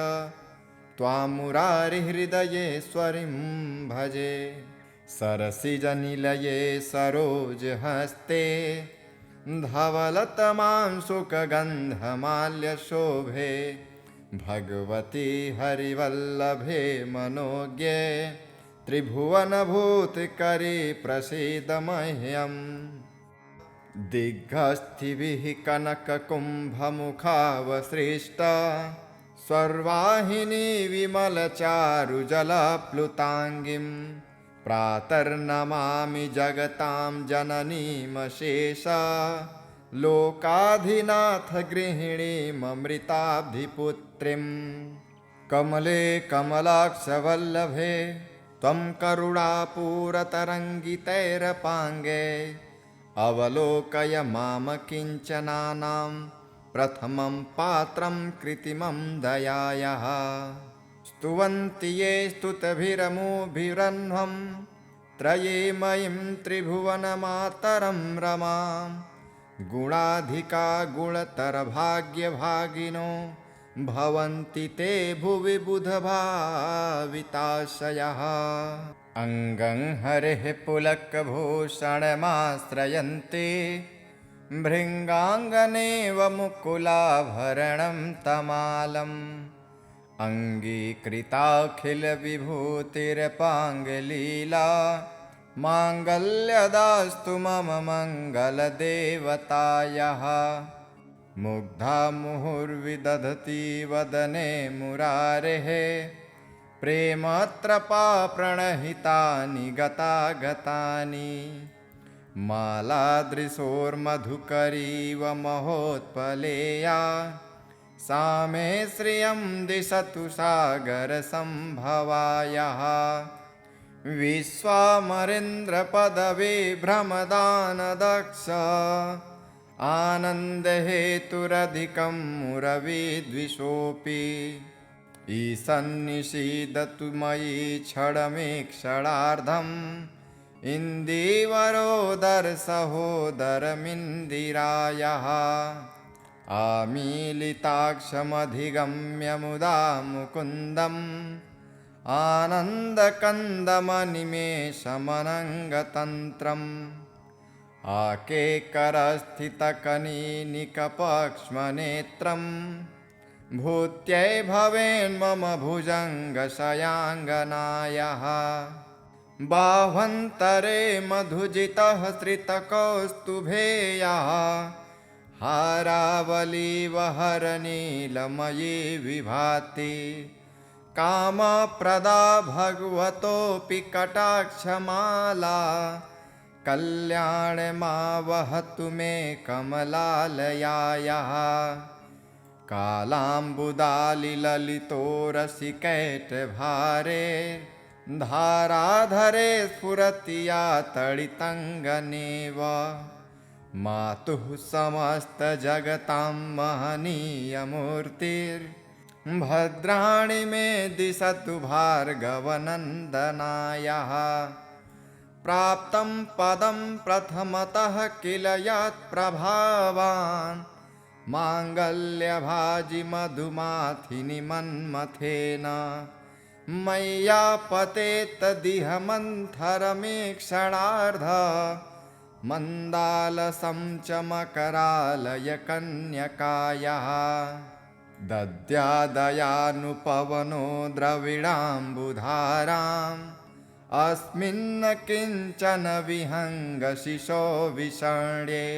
त्वां मुरारिहृदयेश्वरीं भजे सरसिजनिलये सरोजहस्ते धवलतमां सुखगन्धमाल्यशोभे भगवती हरिवल्लभे मनोज्ञे त्रिभुवनभूतकरे प्रसीद मह्यम् दिग्गस्थिभिः कनककुम्भमुखावसृष्टा स्वर्वाहिनी विमलचारुजलप्लुताङ्गीं प्रातर्नमामि जगतां जननीमशेष लोकाधिनाथ गृहिणीममृताब्धिपुत्रीं कमले कमलाक्षवल्लभे त्वं करुणापूरतरङ्गितैरपाङ्गे अवलोकय माम किञ्चनानां प्रथमं पात्रं कृत्रिमं दयायाः स्तुवन्ति ये स्तुतिभिरमुभिरह्वं त्रयीमयीं त्रिभुवनमातरं रमां गुणाधिका गुणतरभाग्यभागिनो भवन्ति ते भुवि बुधभाविताशयः अङ्गं हरेः पुलकभूषणमाश्रयन्ति भृङ्गाङ्गनेव मुकुलाभरणं तमालम् अङ्गीकृताखिलविभूतिरपाङ्गलीला माङ्गल्यदास्तु मम मङ्गलदेवतायाः मुग्धा मुहुर्विदधति वदने मुरारेः प्रेमत्रपा प्रणहितानि गतागतानि मालादृशोर्मधुकरीव महोत्पलेया सा मे श्रियं दिशतु सागरसम्भवायाः विश्वामरेन्द्रपदवी भ्रमदानदक्ष आनन्दहेतुरधिकं मुरविद्विषोऽपि ईशन्निषीदतु मयि क्षणमेक्षणार्धम् इन्दीवरोदरसहोदरमिन्दिरायाः आमीलिताक्षमधिगम्य मुदा मुकुन्दम् आनन्दकन्दमनिमेषमनङ्गतन्त्रम् आकेकरस्थितकनीनिकपक्ष्मनेत्रम् भूत्यै भवेन्मम भुजङ्गशयाङ्गनायाः बाह्वन्तरे मधुजितः श्रितकौस्तुभेयः हारावलीवहरनीलमयी विभाति कामप्रदा भगवतोऽपि कटाक्षमाला कल्याणमावहतु मे कमलालयायाः कालाम्बुदालिललितोरसिकैटभारे धाराधरे स्फुरति या तडितङ्गनेव मातुः समस्तजगतां महनीयमूर्तिर्भद्राणि मे दिशतु भार्गवनन्दनायाः प्राप्तं पदं प्रथमतः किल यत्प्रभावान् माङ्गल्यभाजि मधुमाथिनि मन्मथेन मय्यापतेत्तदिह मन्थरमीक्षणार्ध मन्दालसं च मकरालयकन्यकायाः दद्यादयानुपवनो द्रविडाम्बुधाराम् अस्मिन्न किञ्चन विहङ्गशिशो विषण्ये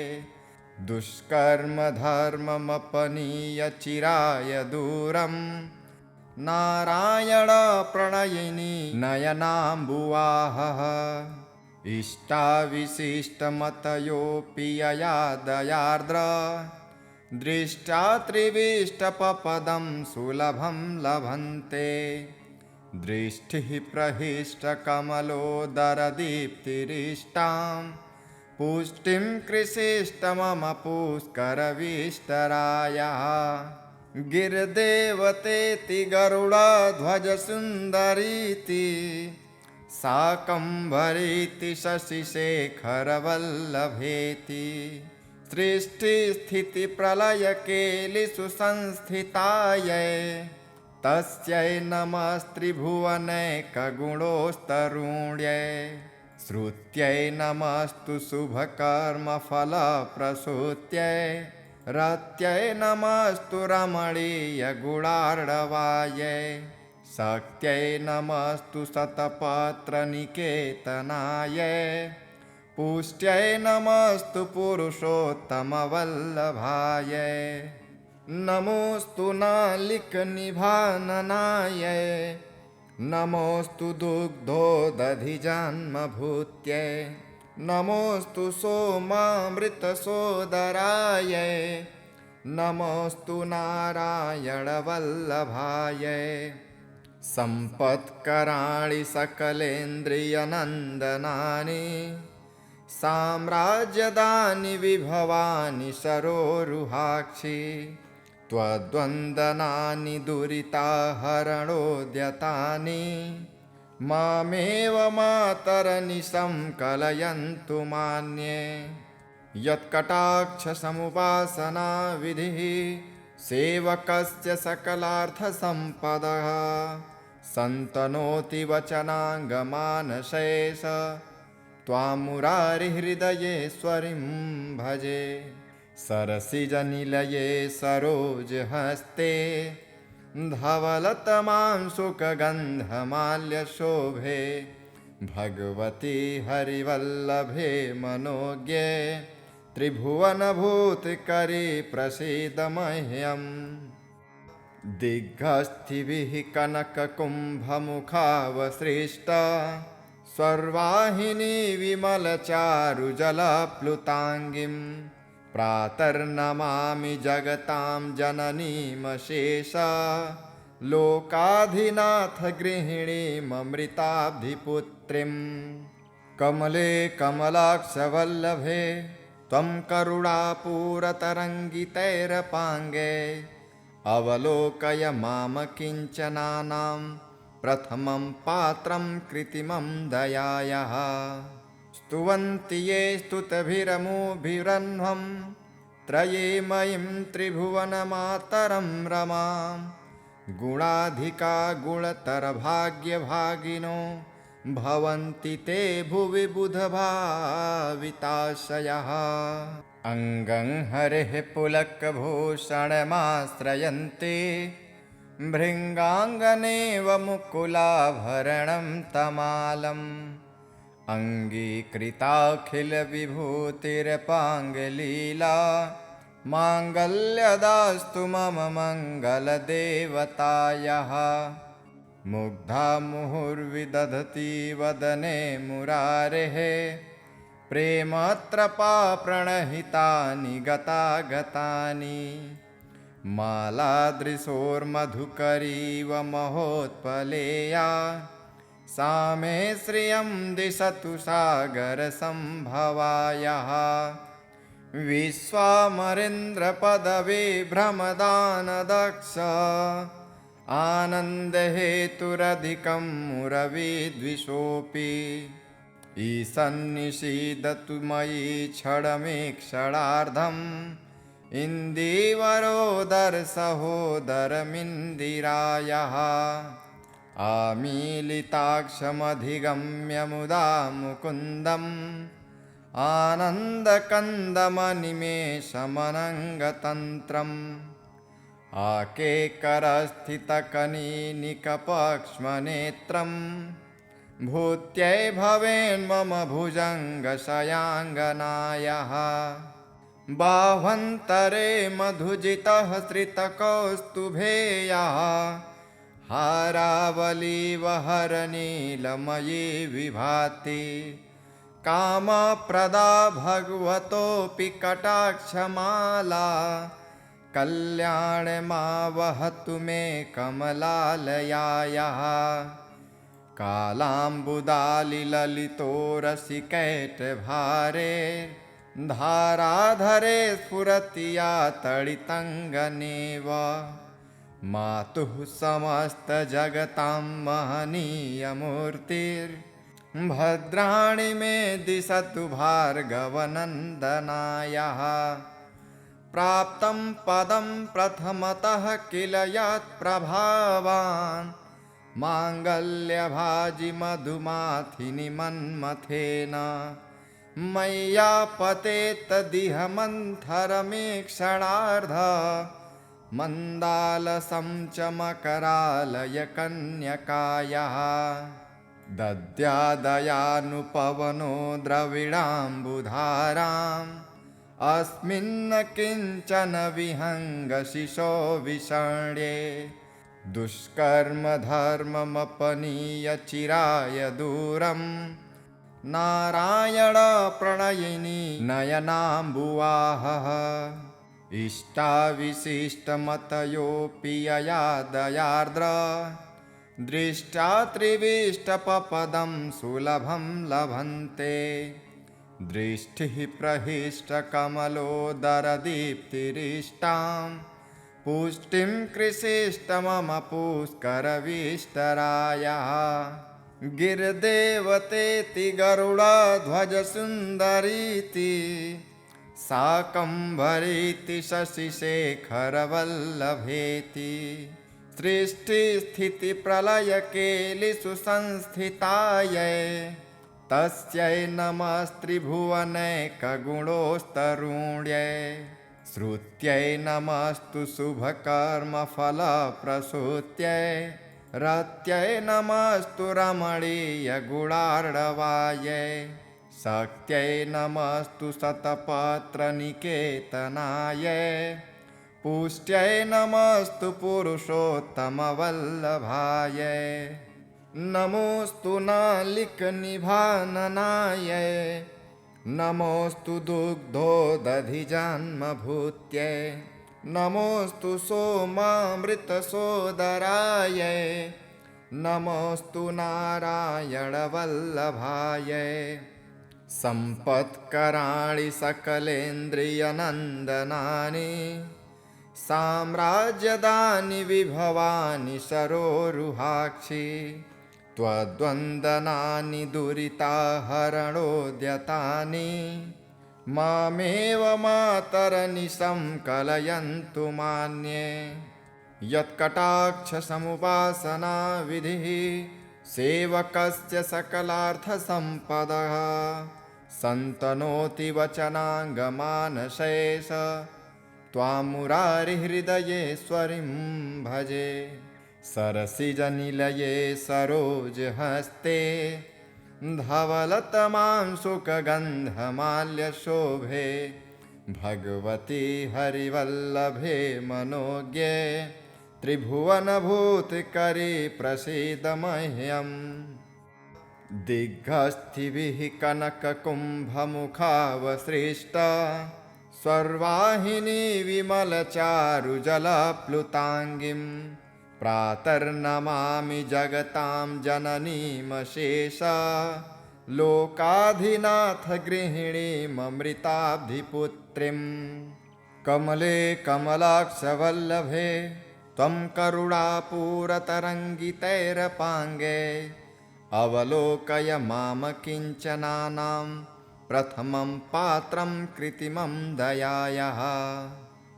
दुष्कर्म धर्ममपनीय चिराय दूरं नारायण प्रणयिनी नयनाम्बुवाहः इष्टाविशिष्टमतयोऽपि यया दयार्द्र दृष्ट्या त्रिविष्टपपदं सुलभं लभन्ते दृष्टिः प्रहिष्टकमलोदरदीप्तिरिष्टां पुष्टिं कृषिष्ट मम पुष्करविष्टरायाः गिरिदेवतेति गरुडध्वजसुन्दरीति शाकम्भरीति शशिशेखरवल्लभेति सृष्टिस्थितिप्रलयकेलिषु संस्थितायै तस्यै नमस्त्रिभुवनैकगुणोस्तरुण्यै श्रुत्यै नमस्तु शुभकर्मफलप्रसूत्यै रत्यै नमस्तु रमणीयगुणार्णवायै शक्त्यै नमस्तु शतपत्रनिकेतनायै पुष्ट्यै नमस्तु पुरुषोत्तमवल्लभायै नमोस्तु नालिकनिभाननायै नमोस्तु दुग्धोदधिजन्मभूत्यै नमोस्तु सोमामृतसोदरायै नमोस्तु नारायणवल्लभायै सम्पत्कराणि सकलेन्द्रियनन्दनानि साम्राज्यदानि विभवानि सरोरुहाक्षि त्वद्वन्दनानि दुरिताहरणोद्यतानि मामेव मातरनिशं कलयन्तु मान्ये यत्कटाक्षसमुपासना विधिः सेवकस्य सकलार्थसम्पदः सन्तनोति वचनाङ्गमानशेष त्वां मुरारिहृदयेश्वरीं भजे सरसिजनिलये सरोजहस्ते धवलतमां सुखगन्धमाल्यशोभे भगवती हरिवल्लभे मनोज्ञे त्रिभुवनभूतकरी प्रसीद मह्यम् दिग्गस्थिभिः कनककुम्भमुखावसृष्टा स्वर्वाहिनी विमलचारुजलप्लुताङ्गीं प्रातर्नमामि जगतां जननीमशेष लोकाधिनाथ गृहिणीममृताब्धिपुत्रीं कमले कमलाक्षवल्लभे त्वं करुणापूरतरङ्गितैरपाङ्गे अवलोकय माम किञ्चनानां प्रथमं पात्रं कृत्रिमं दयायाः स्तुवन्ति ये स्तुतिभिरमुभिरह्वं त्रयीमयीं त्रिभुवनमातरं रमां गुणाधिका गुणतरभाग्यभागिनो भवन्ति ते भुवि बुधभाविताशयः अङ्गं हरेः पुलकभूषणमाश्रयन्ति भृङ्गाङ्गनेव मुकुलाभरणं तमालम् अङ्गीकृताखिलविभूतिरपाङ्गलीला माङ्गल्यदास्तु मम मङ्गलदेवतायाः मुग्धा मुहुर्विदधति वदने मुरारेः प्रेमत्रपा प्रणहितानि गतागतानि मालादृशोर्मधुकरीव महोत्पलेया सा मे श्रियं दिशतु सागरसम्भवायाः विश्वामरेन्द्रपदविभ्रमदानदक्ष आनन्दहेतुरधिकं मुरविद्विषोऽपि ईशन्निषीदतु मयि क्षणमेक्षणार्धम् इन्दीवरोदरसहोदरमिन्दिरायाः आमीलिताक्षमधिगम्य मुदा मुकुन्दम् आनन्दकन्दमनिमेषमनङ्गतन्त्रम् आकेकरस्थितकनीनिकपक्ष्मनेत्रम् भूत्यै भवेन्मम भुजङ्गशयाङ्गनायाः बाह्वन्तरे मधुजितः श्रितकौस्तुभेयाः हारावलीवहरनीलमयी विभाति कामप्रदा भगवतोऽपि कटाक्षमाला कल्याणमावहतु मे कमलालयायाः कालाम्बुदालिललितोरसिकैटभारे धाराधरे स्फुरति या तडितङ्गनेव मातुः समस्तजगतां महनीयमूर्तिर्भद्राणि मे दिशतु भार्गवनन्दनायाः प्राप्तं पदं प्रथमतः किल यत्प्रभावान् माङ्गल्यभाजि मधुमाथिनि मन्मथेन मय्यापतेत्तदिह मन्थरमेक्षणार्ध मन्दालसं च मकरालयकन्यकायाः दद्यादयानुपवनो द्रविडाम्बुधाराम् अस्मिन्न किञ्चन विहङ्गशिशो विषण्ये दुष्कर्मधर्ममपनीय चिराय दूरम् नारायणप्रणयिनी नयनाम्बुवाहः इष्टाविशिष्टमतयोऽपि यया दयार्द्र दृष्ट्या त्रिविष्टपपदं सुलभं लभन्ते दृष्टिः प्रहिष्टकमलोदरदीप्तिरिष्टां पुष्टिं कृषिष्टमम पुष्करविष्टरायाः गिरिदेवतेति गरुडध्वजसुन्दरीति शाकम्भरीति शशिशेखरवल्लभेति सृष्टिस्थितिप्रलयकेलिषु संस्थितायै तस्यै नमस्त्रिभुवनैकगुणोस्तरुण्यै श्रुत्यै नमस्तु शुभकर्मफलप्रसूत्यै रत्यै नमस्तु रमणीयगुणार्णवायै शक्त्यै नमस्तु शतपत्रनिकेतनायै पुष्ट्यै नमस्तु पुरुषोत्तमवल्लभायै नमोऽस्तु नालिकनिभाननायै नमोऽस्तु दुग्धोदधिजन्मभूत्यै नमोऽस्तु सोमामृतसोदरायै नमोऽस्तु नारायणवल्लभायै सम्पत्कराणि सकलेन्द्रियनन्दनानि साम्राज्यदानि विभवानि सरोरुहाक्षि त्वद्वन्दनानि दुरिताहरणोद्यतानि मामेव मातरनिशं कलयन्तु मान्ये यत्कटाक्षसमुपासना विधिः सेवकस्य सकलार्थसम्पदः सन्तनोति वचनाङ्गमानशेष त्वां मुरारिहृदयेश्वरीं भजे सरसिजनिलये सरोजहस्ते धवलतमां सुखगन्धमाल्यशोभे भगवती हरिवल्लभे मनोज्ञे त्रिभुवनभूतकरी प्रसीद मह्यम् दिग्गस्थिभिः कनककुम्भमुखावसृष्टा स्वर्वाहिनी विमलचारुजलप्लुताङ्गीं प्रातर्नमामि जगतां जननीमशेषा लोकाधिनाथ गृहिणीममृताब्धिपुत्रीम् कमले कमलाक्षवल्लभे त्वं करुणापूरतरङ्गितैरपाङ्गे अवलोकय माम किञ्चनानां प्रथमं पात्रं कृत्रिमं दयायाः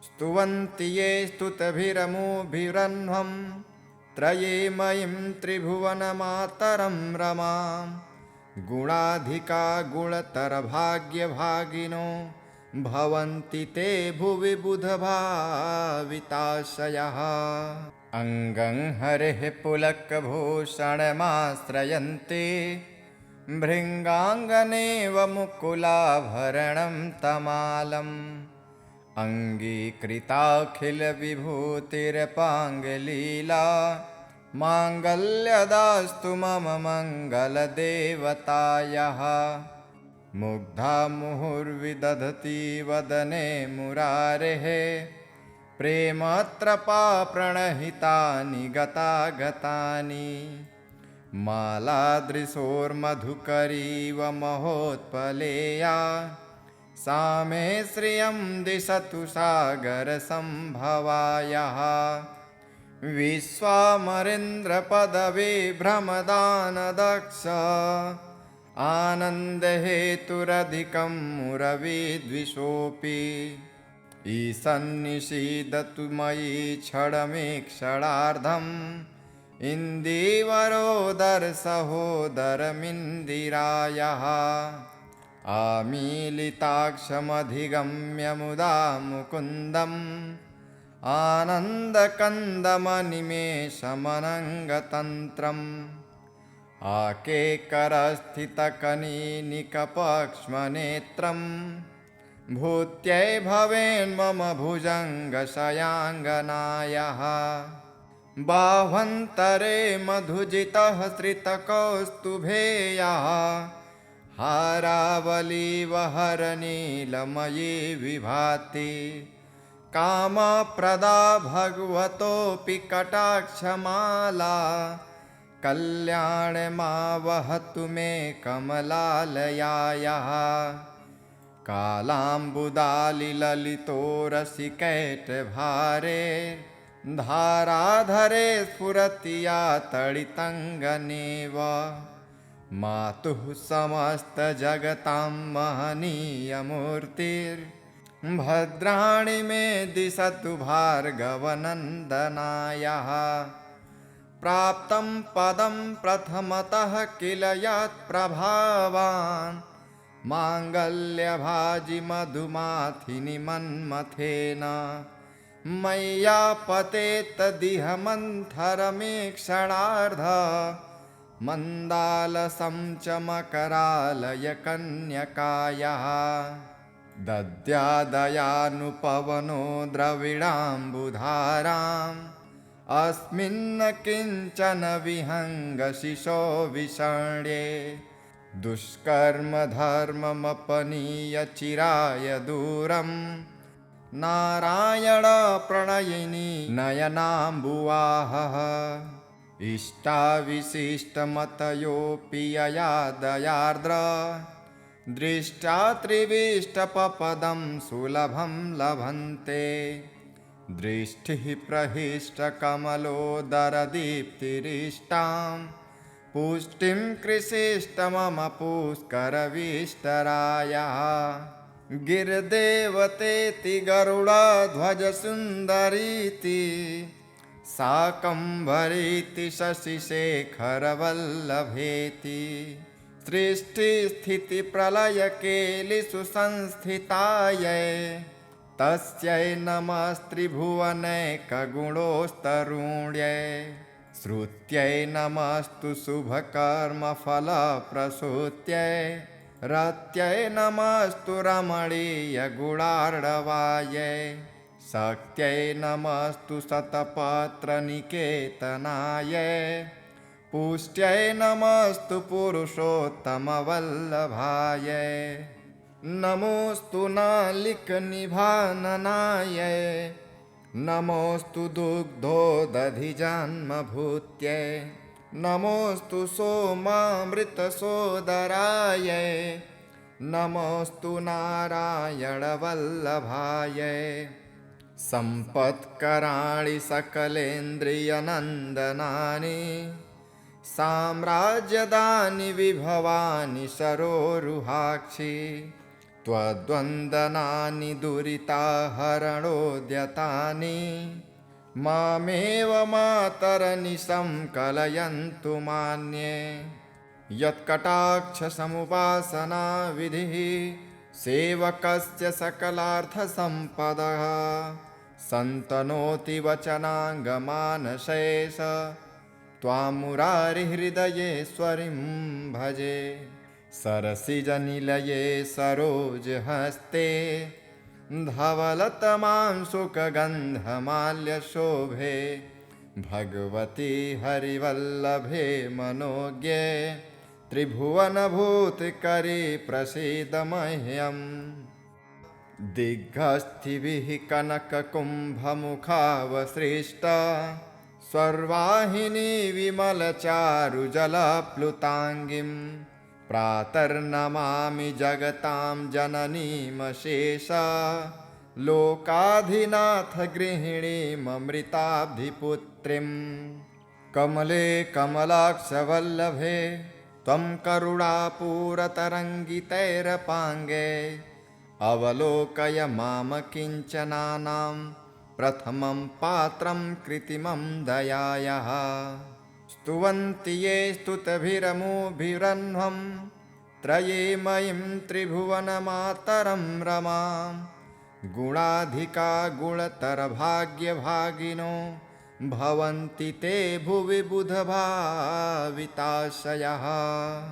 स्तुवन्ति ये स्तुतिभिरमुभिरह्वं त्रयीमयीं त्रिभुवनमातरं रमां गुणाधिका गुणतरभाग्यभागिनो भवन्ति ते भुवि बुधभाविताशयः अङ्गं हरेः पुलकभूषणमाश्रयन्ति भृङ्गाङ्गनेव मुकुलाभरणं तमालम् अङ्गीकृताखिलविभूतिरपाङ्गलीला माङ्गल्यदास्तु मम मङ्गलदेवतायाः मुग्धा मुहुर्विदधति वदने मुरारेः प्रेमत्रपा प्रणहितानि गतागतानि मालादृशोर्मधुकरीव महोत्पलेया सा मे श्रियं दिशतु सागरसम्भवायाः विश्वामरेन्द्रपदविभ्रमदानदक्ष आनन्दहेतुरधिकं मुरविद्विषोऽपि ईशन्निषीदतु मयि क्षणमेक्षणार्धम् इन्दीवरोदरसहोदरमिन्दिरायाः आमीलिताक्षमधिगम्य मुदा मुकुन्दम् आनन्दकन्दमनिमेषमनङ्गतन्त्रम् आकेकरस्थितकनीनिकपक्ष्मनेत्रम् भूत्यै भवेन्मम भुजङ्गशयाङ्गनायाः बाह्वन्तरे मधुजितः श्रितकौस्तुभेयः हारावलीवहरनीलमयी विभाति कामप्रदा भगवतोऽपि कटाक्षमाला कल्याणमावहतु मे कमलालयायाः कालाम्बुदालिललितो रसिकैटभारे धाराधरे स्फुरति या तडितङ्गनेव मातुः समस्तजगतां महनीयमूर्तिर्भद्राणि मे दिशतु भार्गवनन्दनायाः प्राप्तं पदं प्रथमतः किल यत्प्रभावान् माङ्गल्यभाजि मधुमाथिनि मन्मथेन मय्या पतेत्तदिह मन्थरमेक्षणार्ध मन्दालसं च मकरालय कन्यकायाः दद्यादयानुपवनो द्रविडाम्बुधाराम् अस्मिन् किञ्चन विहङ्गशिशो विषण्ये दुष्कर्मधर्ममपनीय चिराय दूरं नारायणप्रणयिनी नयनाम्बुवाहः इष्टाविशिष्टमतयोऽपि यया दयार्द्र दृष्ट्या त्रिविष्टपपदं सुलभं लभन्ते दृष्टिः प्रहिष्टकमलोदरदीप्तिरिष्टां पुष्टिं कृषिष्ट मम पुष्करविष्टरायाः गिरिदेवतेति गरुडध्वजसुन्दरीति शाकम्भरीति शशिशेखरवल्लभेति सृष्टिस्थितिप्रलयकेलिषु संस्थितायै तस्यै नमस्त्रिभुवनैकगुणोस्तरुण्यै श्रुत्यै नमस्तु शुभकर्मफलप्रसूत्यै रत्यै नमस्तु रमणीयगुणार्णवायै शक्त्यै नमस्तु शतपत्रनिकेतनायै पुष्ट्यै नमस्तु पुरुषोत्तमवल्लभाय नमोऽस्तु नालिकनिभाननाय नमोऽस्तु दुग्धोदधिजन्मभूत्यै नमोऽस्तु सोमामृतसोदराय नमोऽस्तु नारायणवल्लभाय सम्पत्कराणि सकलेन्द्रियनन्दनानि साम्राज्यदानि विभवानि सरोरुहाक्षि त्वद्वन्दनानि दुरिताहरणोद्यतानि मामेव मातरनिशं कलयन्तु मान्ये यत्कटाक्षसमुपासना विधिः सेवकस्य सकलार्थसम्पदः सन्तनोति वचनाङ्गमानशेष त्वां मुरारिहृदयेश्वरीं भजे सरसिजनिलये सरोजहस्ते धवलतमां सुखगन्धमाल्यशोभे भगवती हरिवल्लभे मनोज्ञे त्रिभुवनभूतकरे प्रसीद मह्यम् दिग्गस्थिभिः कनककुम्भमुखावसृष्टा स्वर्वाहिनी विमलचारुजलप्लुताङ्गीं प्रातर्नमामि जगतां जननीमशेष लोकाधिनाथ गृहिणीममृताब्धिपुत्रीं कमले कमलाक्षवल्लभे त्वं करुणापूरतरङ्गितैरपाङ्गे अवलोकय माम किञ्चनानां प्रथमं पात्रं कृत्रिमं दयायाः स्तुवन्ति ये स्तुतिभिरमुभिरह्वं त्रयीमयीं त्रिभुवनमातरं रमां गुणाधिका गुणतरभाग्यभागिनो भवन्ति ते भुवि बुधभाविताशयः।